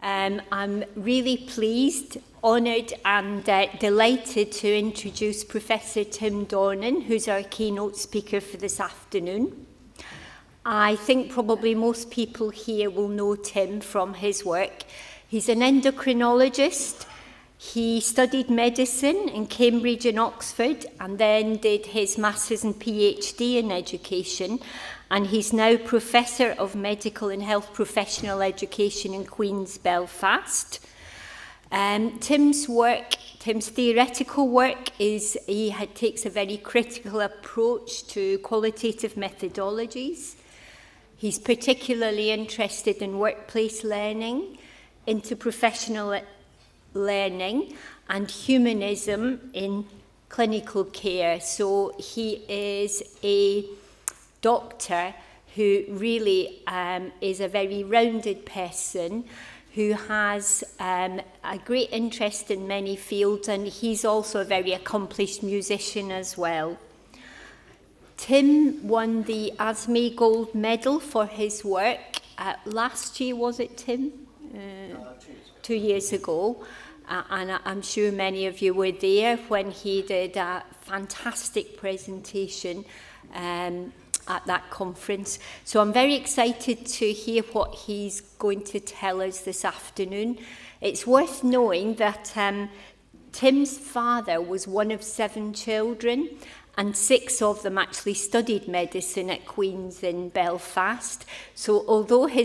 I'm really pleased, honoured and delighted to introduce Professor Tim Dornan, who's our keynote speaker for this afternoon. I think probably most people here will know Tim from his work. He's an endocrinologist. He studied medicine in Cambridge and Oxford and then did his Masters and PhD in education. And he's now Professor of Medical and Health Professional Education in Queen's, Belfast. Tim's theoretical work is he takes a very critical approach to qualitative methodologies. He's particularly interested in workplace learning, interprofessional learning, and humanism in clinical care. So he is a doctor who really is a very rounded person who has a great interest in many fields, and he's also a very accomplished musician as well. Tim won the ASME Gold Medal for his work last year, was it, Tim? 2 years ago. And I'm sure many of you were there when he did a fantastic presentation at that conference. So I'm very excited to hear what he's going to tell us this afternoon. It's worth knowing that Tim's father was one of 7 children, and 6 of them actually studied medicine at Queen's in Belfast. So although his